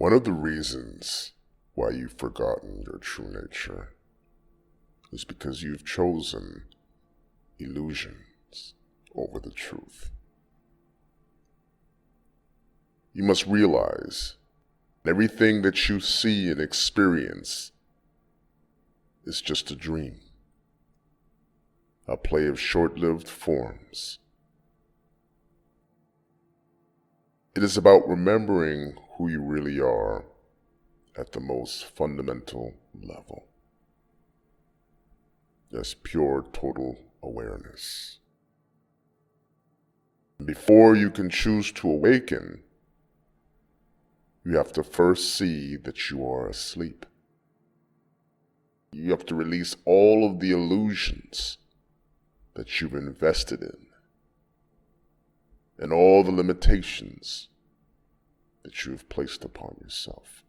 One of the reasons why you've forgotten your true nature is because you've chosen illusions over the truth. You must realize everything that you see and experience is just a dream, a play of short-lived forms. It is about remembering who you really are at the most fundamental level. That's pure total awareness. Before you can choose to awaken, you have to first see that you are asleep. You have to release all of the illusions that you've invested in and all the limitations that you have placed upon yourself.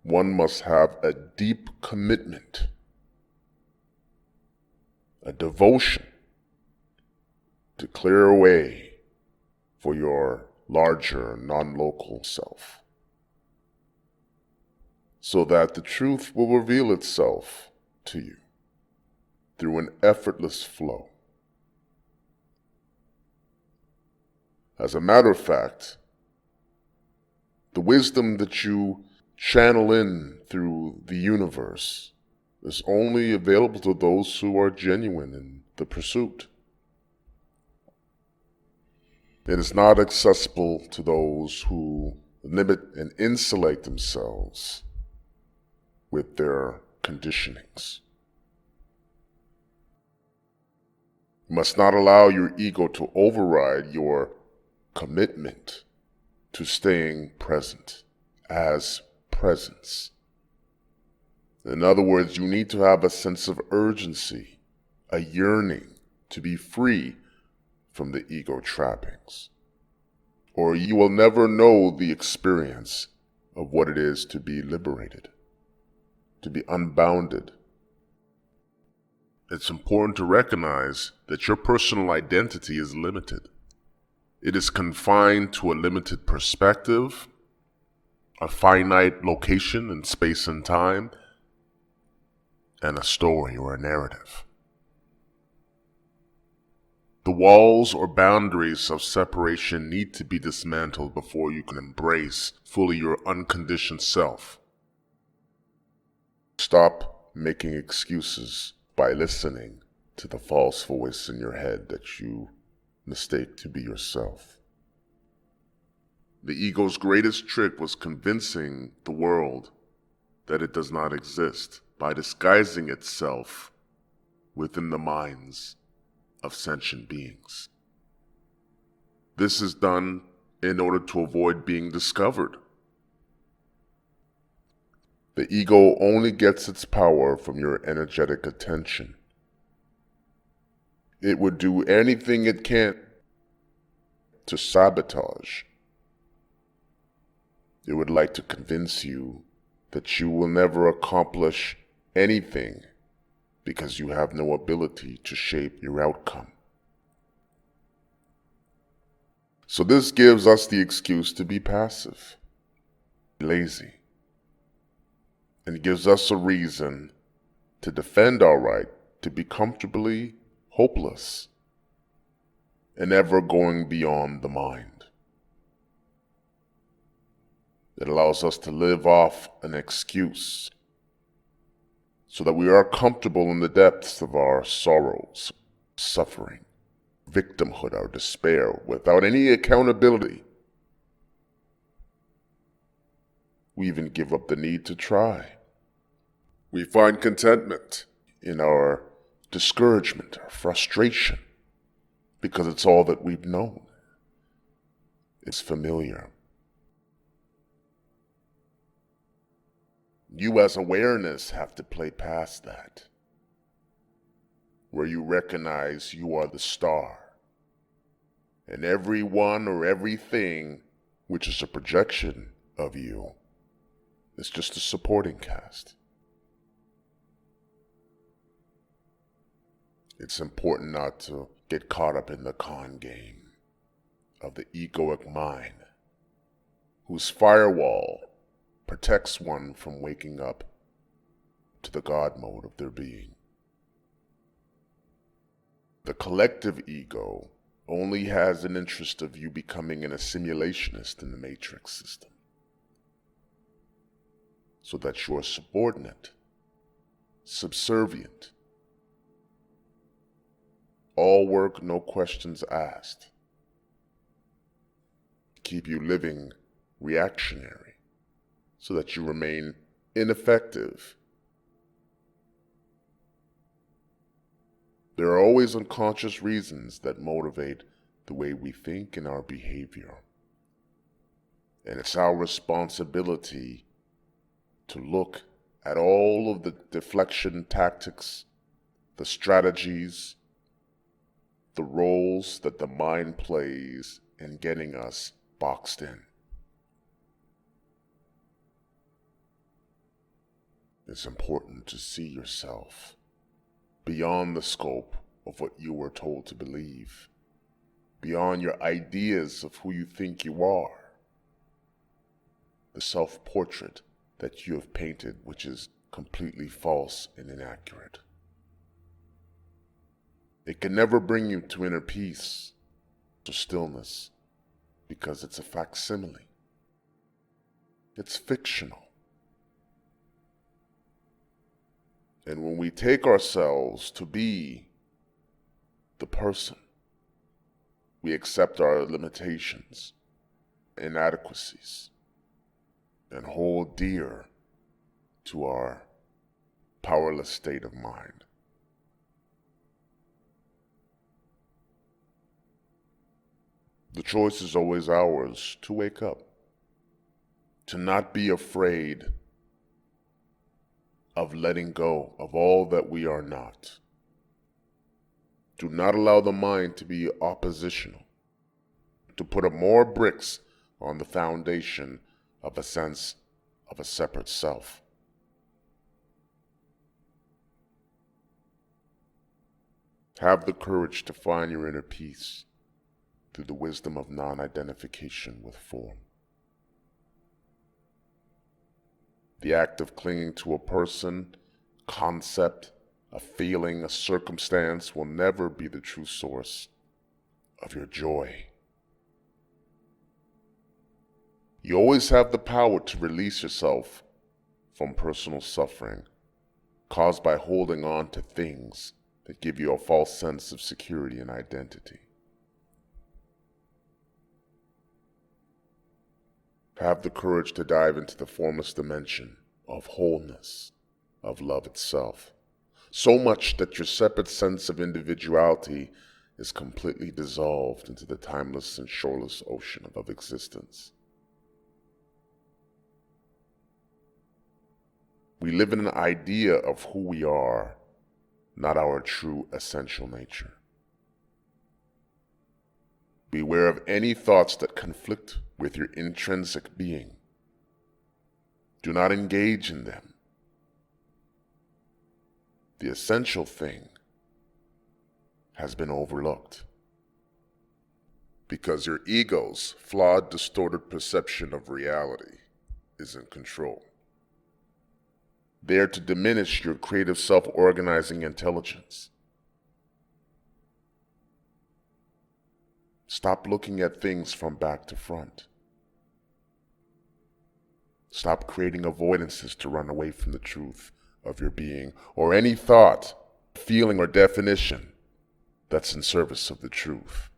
One must have a deep commitment, a devotion to clear a way for your larger non-local self, so that the truth will reveal itself to you through an effortless flow. As a matter of fact, the wisdom that you channel in through the universe is only available to those who are genuine in the pursuit. It is not accessible to those who limit and insulate themselves with their conditionings. You must not allow your ego to override your commitment to staying present as presence. In other words, you need to have a sense of urgency, a yearning to be free from the ego trappings, or you will never know the experience of what it is to be liberated, to be unbounded. It's important to recognize that your personal identity is limited. It is confined to a limited perspective, a finite location in space and time, and a story or a narrative. The walls or boundaries of separation need to be dismantled before you can embrace fully your unconditioned self. Stop making excuses by listening to the false voice in your head that you mistake to be yourself. The ego's greatest trick was convincing the world that it does not exist by disguising itself within the minds of sentient beings. This is done in order to avoid being discovered. The ego only gets its power from your energetic attention. It would do anything it can to sabotage. It would like to convince you that you will never accomplish anything because you have no ability to shape your outcome. So this gives us the excuse to be passive, lazy, and it gives us a reason to defend our right to be comfortably hopeless and ever going beyond the mind. It allows us to live off an excuse so that we are comfortable in the depths of our sorrows, suffering, victimhood, our despair, without any accountability. We even give up the need to try. We find contentment in our discouragement, our frustration, because it's all that we've known. It's familiar. You as awareness have to play past that, where you recognize you are the star, and everyone or everything which is a projection of you is just a supporting cast. It's important not to get caught up in the con game of the egoic mind whose firewall protects one from waking up to the God mode of their being. The collective ego only has an interest of you becoming an assimilationist in the matrix system, so that you are subordinate, subservient, all work, no questions asked, keep you living reactionary, so that you remain ineffective. There are always unconscious reasons that motivate the way we think and our behavior. And it's our responsibility to look at all of the deflection tactics, the strategies, the roles that the mind plays in getting us boxed in. It's important to see yourself beyond the scope of what you were told to believe, beyond your ideas of who you think you are, the self-portrait that you have painted, which is completely false and inaccurate. It can never bring you to inner peace, to stillness, because it's a facsimile. It's fictional. And when we take ourselves to be the person, we accept our limitations, inadequacies, and hold dear to our powerless state of mind. The choice is always ours to wake up, to not be afraid of letting go of all that we are not. Do not allow the mind to be oppositional, to put up more bricks on the foundation of a sense of a separate self. Have the courage to find your inner peace through the wisdom of non-identification with form. The act of clinging to a person, concept, a feeling, a circumstance will never be the true source of your joy. You always have the power to release yourself from personal suffering caused by holding on to things that give you a false sense of security and identity. Have the courage to dive into the formless dimension of wholeness, of love itself, so much that your separate sense of individuality is completely dissolved into the timeless and shoreless ocean of existence. We live in an idea of who we are, not our true essential nature. Beware of any thoughts that conflict with your intrinsic being. Do not engage in them. The essential thing has been overlooked because your ego's flawed, distorted perception of reality is in control. There to diminish your creative self-organizing intelligence. Stop looking at things from back to front. Stop creating avoidances to run away from the truth of your being or any thought, feeling, or definition that's in service of the truth.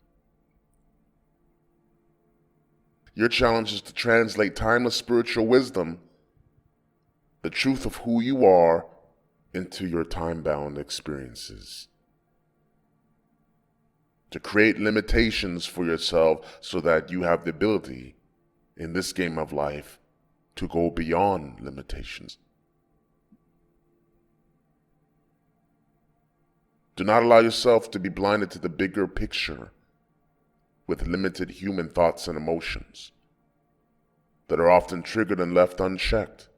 Your challenge is to translate timeless spiritual wisdom, the truth of who you are, into your time-bound experiences. To create limitations for yourself so that you have the ability in this game of life to go beyond limitations. Do not allow yourself to be blinded to the bigger picture with limited human thoughts and emotions that are often triggered and left unchecked.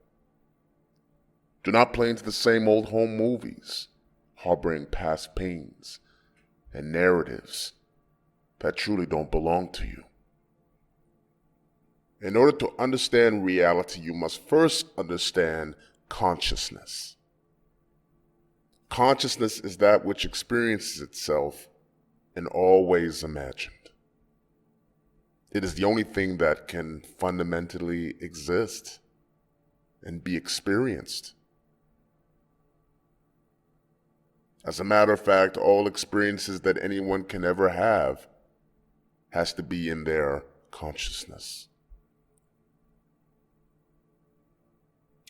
Do not play into the same old home movies, harboring past pains and narratives that truly don't belong to you. In order to understand reality, you must first understand consciousness. Consciousness is that which experiences itself in all ways imagined. It is the only thing that can fundamentally exist and be experienced. As a matter of fact, all experiences that anyone can ever have has to be in their consciousness.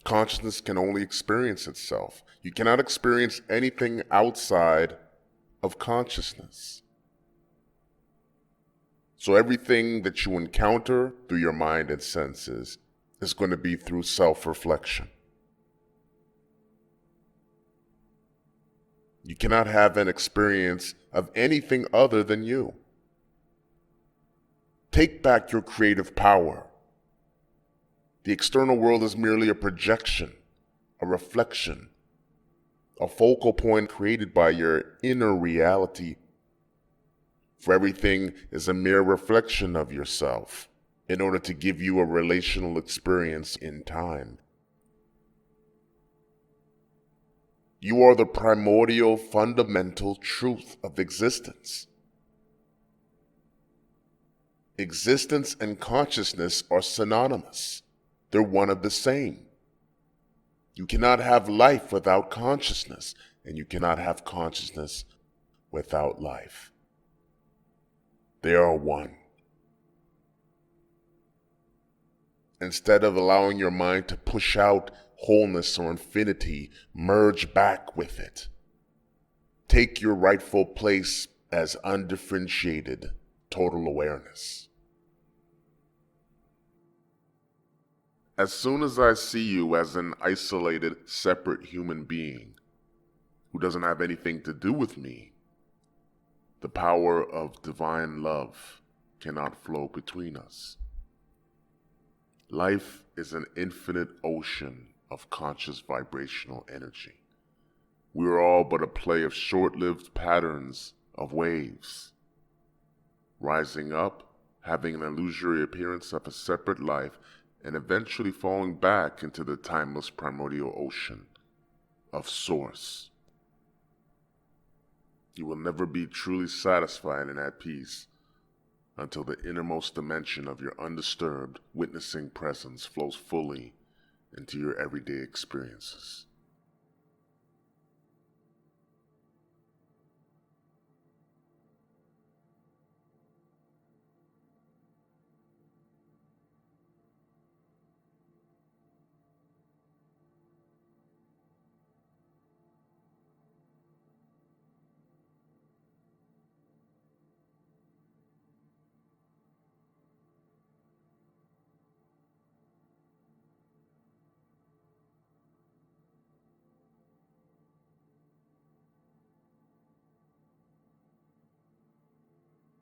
Consciousness can only experience itself. You cannot experience anything outside of consciousness. So everything that you encounter through your mind and senses is going to be through self-reflection. You cannot have an experience of anything other than you. Take back your creative power. The external world is merely a projection, a reflection, a focal point created by your inner reality. For everything is a mere reflection of yourself in order to give you a relational experience in time. You are the primordial, fundamental truth of existence. Existence and consciousness are synonymous. They're one of the same. You cannot have life without consciousness, and you cannot have consciousness without life. They are one. Instead of allowing your mind to push out wholeness or infinity, merge back with it. Take your rightful place as undifferentiated total awareness. As soon as I see you as an isolated, separate human being who doesn't have anything to do with me, the power of divine love cannot flow between us. Life is an infinite ocean of conscious vibrational energy. We are all but a play of short-lived patterns of waves, rising up, having an illusory appearance of a separate life, and eventually falling back into the timeless primordial ocean of Source. You will never be truly satisfied and at peace until the innermost dimension of your undisturbed, witnessing presence flows fully into your everyday experiences.